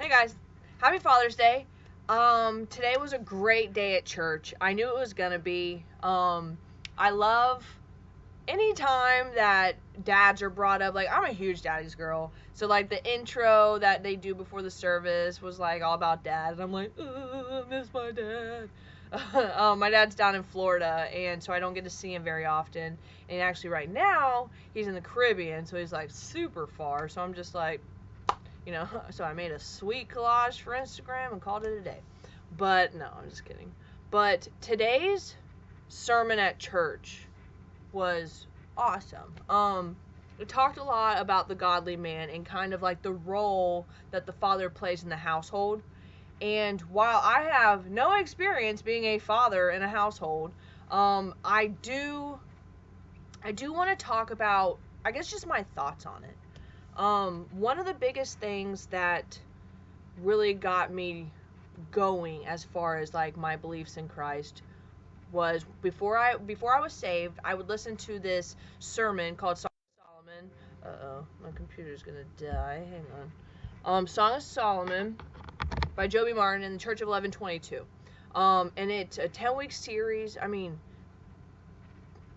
Hey guys, happy Father's Day. Today was a great day at church. I knew it was gonna be. I love any time that dads are brought up. Like, I'm a huge daddy's girl, so like the intro that they do before the service was like all about dad, and I'm like, I miss my dad. My dad's down in Florida, and so I don't get to see him very often. And actually, right now he's in the Caribbean, so he's like super far. So I'm just like, so I made a sweet collage for Instagram and called it a day. But no, I'm just kidding. But today's sermon at church was awesome. It talked a lot about the godly man and kind of like the role that the father plays in the household. And while I have no experience being a father in a household, I do want to talk about, I guess, just my thoughts on it. One of the biggest things that really got me going as far as like my beliefs in Christ was before I was saved, I would listen to this sermon called Song of Solomon. Uh-oh, my computer's gonna die. Hang on. Song of Solomon by Joby Martin in the Church of 1122. And it's a 10-week series. I mean,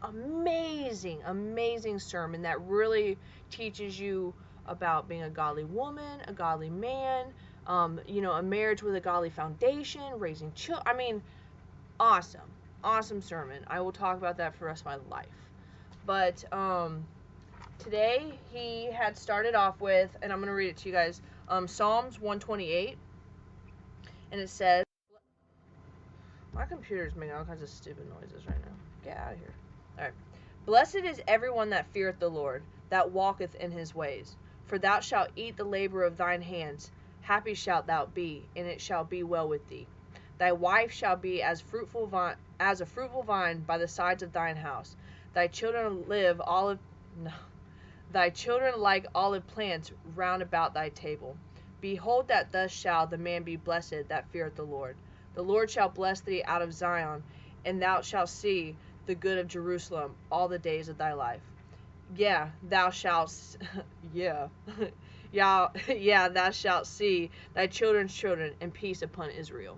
amazing sermon that really teaches you about being a godly woman, a godly man, a marriage with a godly foundation, raising children. I mean, awesome sermon. I will talk about that for the rest of my life. But today he had started off with, and I'm going to read it to you guys, Psalms 128, and it says, my computer's making all kinds of stupid noises right now. Get out of here. Alright. Blessed is everyone that feareth the Lord, that walketh in his ways. For thou shalt eat the labor of thine hands. Happy shalt thou be, and it shall be well with thee. Thy wife shall be as a fruitful vine by the sides of thine house. Thy children like olive plants round about thy table. Behold, that thus shall the man be blessed that feareth the Lord. The Lord shall bless thee out of Zion, and thou shalt see the good of Jerusalem all the days of thy life. Yeah, thou shalt, yeah, thou shalt see thy children's children, and peace upon Israel.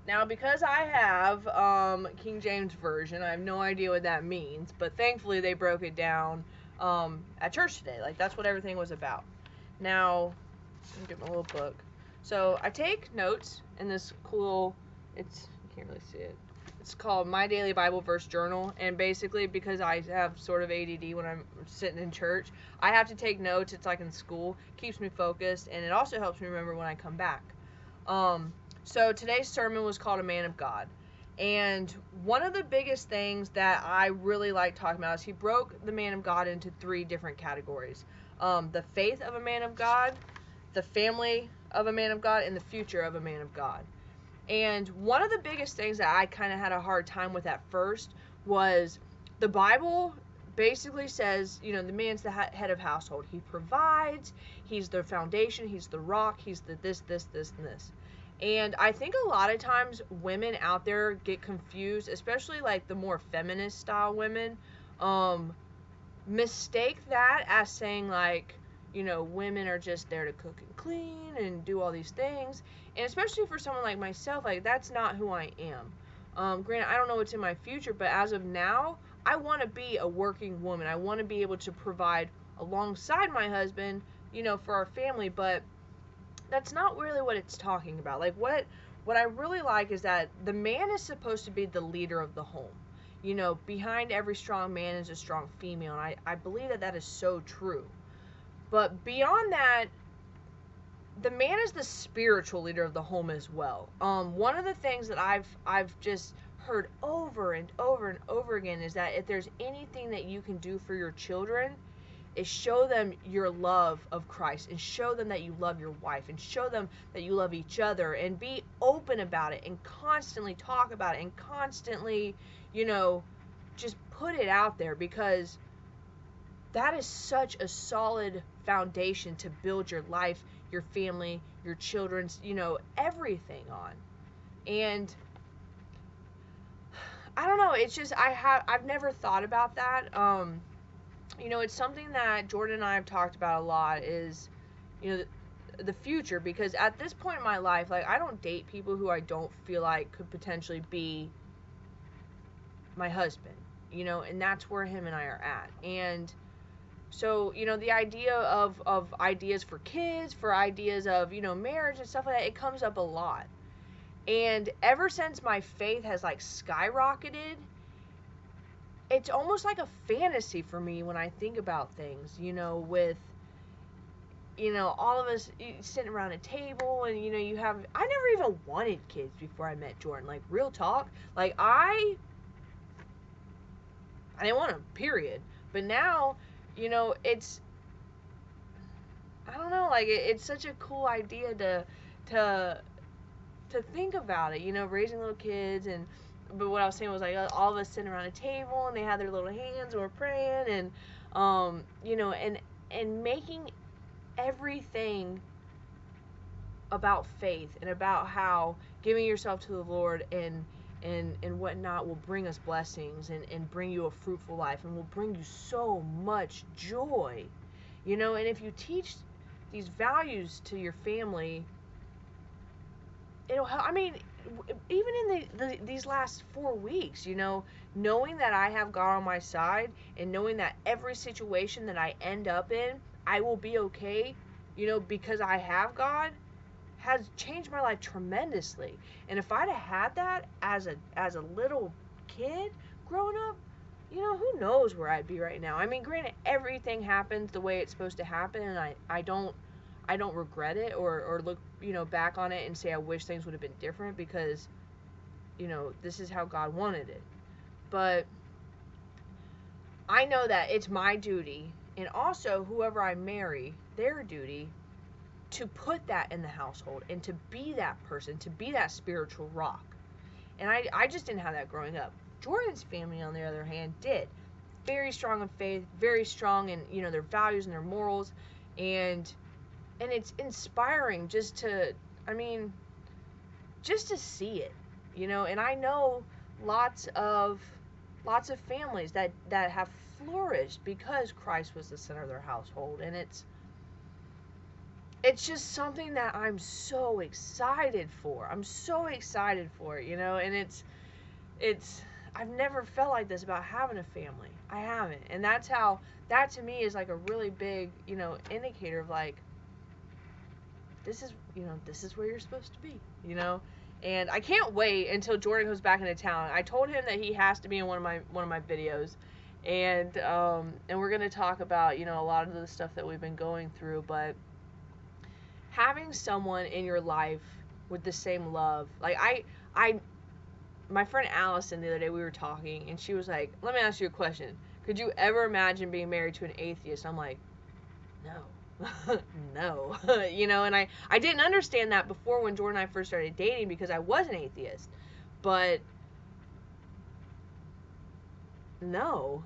Now, because I have King James Version, I have no idea what that means, but thankfully they broke it down at church today. Like, that's what everything was about. Now, let me get my little book. So, I take notes in this cool, you can't really see it. It's called My Daily Bible Verse Journal, and basically because I have sort of ADD when I'm sitting in church, I have to take notes. It's like in school, keeps me focused, and it also helps me remember when I come back. So today's sermon was called A Man of God, and one of the biggest things that I really like talking about is he broke the man of God into 3 different categories. The faith of a man of God, the family of a man of God, and the future of a man of God. And one of the biggest things that I kind of had a hard time with at first was the Bible basically says, the man's the head of household. He provides, he's the foundation, he's the rock, he's the this, and this. And I think a lot of times women out there get confused, especially like the more feminist style women, mistake that as saying like, women are just there to cook and clean and do all these things. And especially for someone like myself, like, that's not who I am. Granted, I don't know what's in my future, but as of now, I want to be a working woman. I want to be able to provide alongside my husband, for our family, but that's not really what it's talking about. Like, what I really like is that the man is supposed to be the leader of the home. Behind every strong man is a strong female, and I believe that is so true. But beyond that, the man is the spiritual leader of the home as well. One of the things that I've just heard over and over again is that if there's anything that you can do for your children, is show them your love of Christ, and show them that you love your wife, and show them that you love each other, and be open about it, and constantly talk about it, and constantly, just put it out there, because that is such a solid foundation to build your life, your family, your children's, everything on. And I don't know, it's just, I've never thought about that. It's something that Jordan and I have talked about a lot is, the future, because at this point in my life, like, I don't date people who I don't feel like could potentially be my husband, and that's where him and I are at. And so, the idea of ideas for kids, for ideas of, marriage and stuff like that, it comes up a lot. And ever since my faith has, like, skyrocketed, it's almost like a fantasy for me when I think about things, with, all of us sitting around a table, and, I never even wanted kids before I met Jordan. Like, real talk. Like, I didn't want them, period. But now, it's, I don't know, like, it's such a cool idea to think about it, raising little kids. But what I was saying was, like, all of us sitting around a table, and they had their little hands, and we're praying, and, and making everything about faith, and about how giving yourself to the Lord and whatnot will bring us blessings, and bring you a fruitful life, and will bring you so much joy, and if you teach these values to your family, it'll help. I mean, even in these last 4 weeks, knowing that I have God on my side, and knowing that every situation that I end up in, I will be okay, because I have God, has changed my life tremendously. And if I'd have had that as a little kid growing up, who knows where I'd be right now. I mean, granted, everything happens the way it's supposed to happen, and I don't regret it, or look, back on it and say I wish things would have been different, because, this is how God wanted it. But I know that it's my duty, and also whoever I marry, their duty, to put that in the household, and to be that person, to be that spiritual rock. And I just didn't have that growing up. Jordan's family, on the other hand, did. Very strong in faith, very strong in, their values and their morals, and it's inspiring just to see it, and I know lots of families that have flourished because Christ was the center of their household, and it's just something that I'm so excited for. I'm so excited for it, and it's I've never felt like this about having a family. I haven't. And that to me is like a really big, indicator of, like, this is where you're supposed to be, And I can't wait until Jordan goes back into town. I told him that he has to be in one of my videos, and we're gonna talk about, a lot of the stuff that we've been going through. But having someone in your life with the same love, like my friend Allison, the other day, we were talking, and she was like, let me ask you a question. Could you ever imagine being married to an atheist? I'm like, no. No. And I didn't understand that before, when Jordan and I first started dating, because I was an atheist. But no.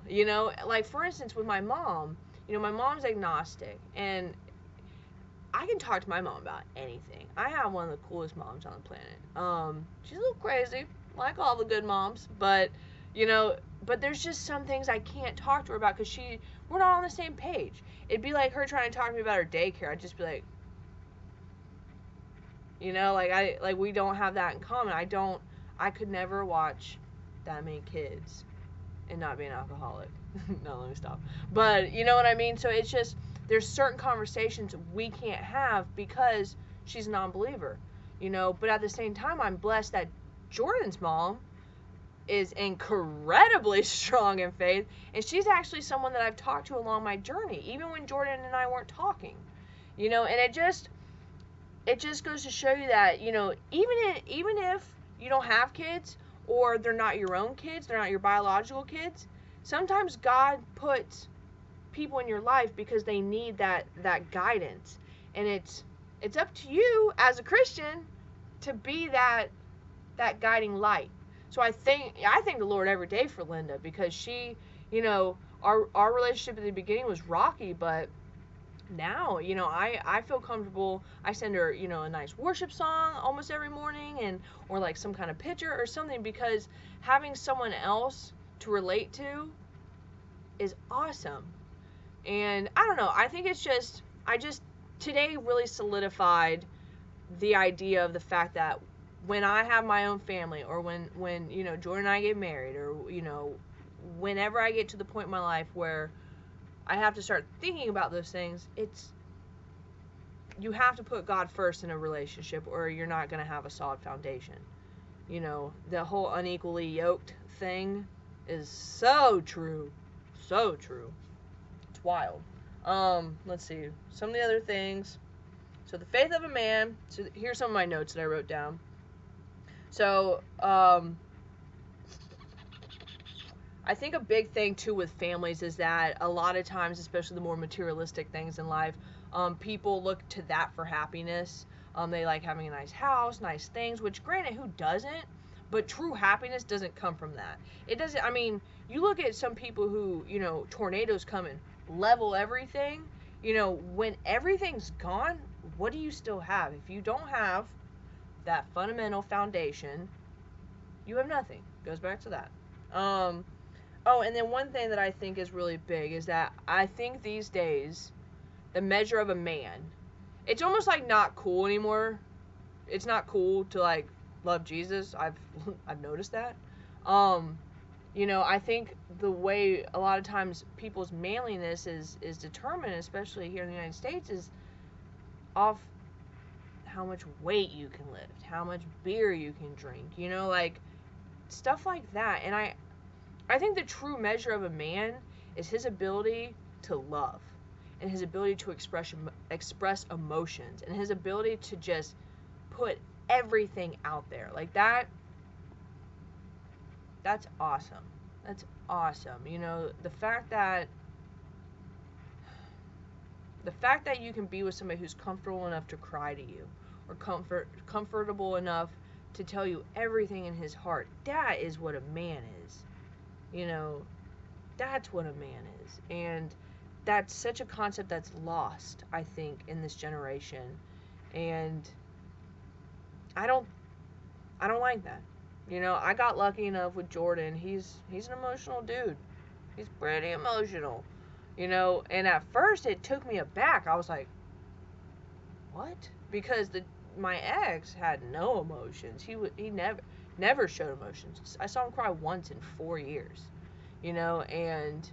Like, for instance, with my mom, my mom's agnostic, and I can talk to my mom about anything. I have one of the coolest moms on the planet. She's a little crazy, like all the good moms, but but there's just some things I can't talk to her about, because we're not on the same page. It'd be like her trying to talk to me about her daycare. I'd just be like, like we don't have that in common. I could never watch that many kids and not be an alcoholic. No, let me stop. But you know what I mean? So it's just, there's certain conversations we can't have because she's a non-believer, but at the same time, I'm blessed that Jordan's mom is incredibly strong in faith, and she's actually someone that I've talked to along my journey, even when Jordan and I weren't talking, and it just goes to show you that, even if you don't have kids, or they're not your own kids, they're not your biological kids, sometimes God puts people in your life because they need that guidance, and it's up to you as a Christian to be that guiding light. So I thank the Lord every day for Linda, because she, our relationship at the beginning was rocky, but now, I feel comfortable. I send her, a nice worship song almost every morning, or like some kind of picture or something, because having someone else to relate to is awesome. And I don't know, I think it's just, today really solidified the idea of the fact that when I have my own family, or when you know, Jordan and I get married, or you know, whenever I get to the point in my life where I have to start thinking about those things, it's, you have to put God first in a relationship, or you're not going to have a solid foundation. You know, the whole unequally yoked thing is so true. So true. It's wild. Let's see. Some of the other things. So the faith of a man. So here's some of my notes that I wrote down. So, I think a big thing too with families is that a lot of times, especially the more materialistic things in life, people look to that for happiness. They like having a nice house, nice things, which granted, who doesn't? But true happiness doesn't come from that. It doesn't, I mean, you look at some people who, you know, tornadoes come and level everything. You know, when everything's gone, what do you still have? If you don't have that fundamental foundation, you have nothing. Goes back to that. Oh, and then one thing that I think is really big is that I think these days, the measure of a man, it's almost like not cool anymore. It's not cool to like love Jesus. I've noticed that. You know, I think the way a lot of times people's manliness is determined, especially here in the United States, is off how much weight you can lift, how much beer you can drink, you know, like stuff like that. And I think the true measure of a man is his ability to love, and his ability to express emotions, and his ability to just put everything out there. Like that's awesome. That's awesome. You know, the fact that you can be with somebody who's comfortable enough to cry to you, or comfortable enough to tell you everything in his heart, that is what a man is. You know, that's what a man is. And that's such a concept that's lost, I think, in this generation. And I don't like that. You know, I got lucky enough with Jordan. He's an emotional dude. He's pretty emotional. You know, and at first it took me aback. I was like, what? Because my ex had no emotions. He never showed emotions. I saw him cry once in 4 years. You know, and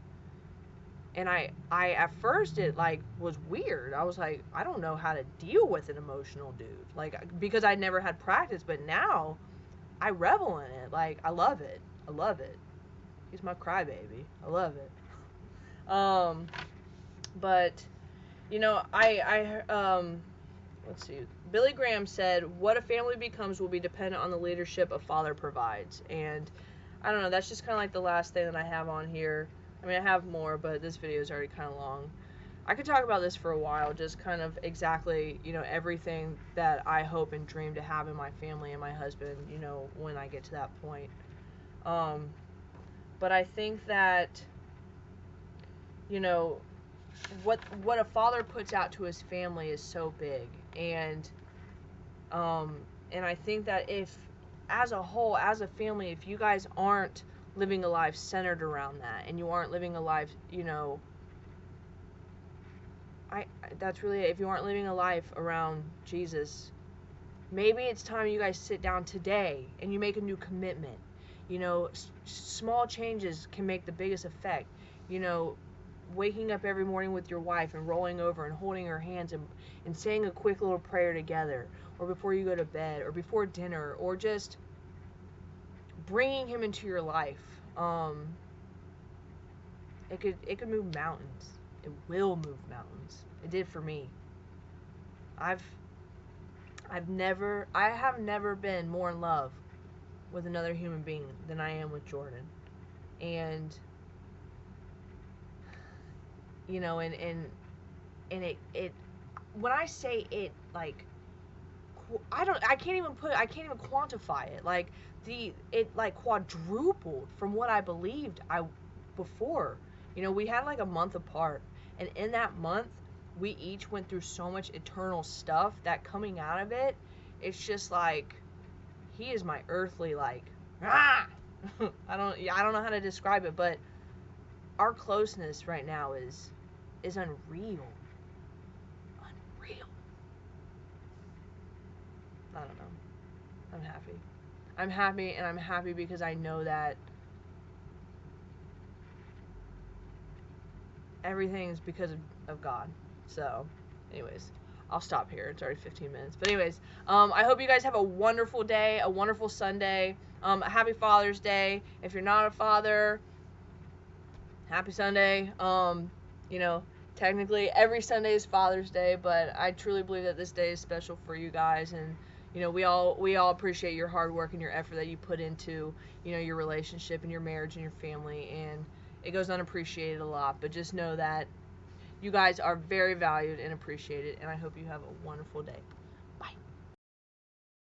I at first, it like was weird. I was like, I don't know how to deal with an emotional dude. Like, because I never had practice, but now I revel in it. Like, I love it. I love it. He's my crybaby. I love it. But you know, let's see. Billy Graham said, "What a family becomes will be dependent on the leadership a father provides." And I don't know, that's just kind of like the last thing that I have on here. I mean, I have more, but this video is already kind of long. I could talk about this for a while, just kind of exactly, you know, everything that I hope and dream to have in my family and my husband, you know, when I get to that point. But I think that, you know, what a father puts out to his family is so big. And I think that if, as a whole, as a family, if you guys aren't living a life centered around that, and you aren't living a life, you know, that's really it. If you aren't living a life around Jesus, maybe it's time you guys sit down today and you make a new commitment. You know, small changes can make the biggest effect. You know, waking up every morning with your wife and rolling over and holding her hands and saying a quick little prayer together, or before you go to bed, or before dinner, or just bringing him into your life. It could move mountains. It will move mountains. It did for me. I have never been more in love with another human being than I am with Jordan. And you know, and it when I say it, like, I can't even quantify it. Like, it like quadrupled from what I believed before. You know, we had like a month apart, and in that month we each went through so much eternal stuff that coming out of it, it's just like, he is my earthly, like, I don't know how to describe it, but our closeness right now is unreal. Unreal. I'm happy. I'm happy, and I'm happy because I know that everything is because of God. So, anyways, I'll stop here. It's already 15 minutes. But anyways, I hope you guys have a wonderful day, a wonderful Sunday. A happy Father's Day. If you're not a father, happy Sunday. You know, technically every Sunday is Father's Day, but I truly believe that this day is special for you guys, and you know, we all appreciate your hard work and your effort that you put into, you know, your relationship and your marriage and your family, and it goes unappreciated a lot. But just know that you guys are very valued and appreciated, and I hope you have a wonderful day.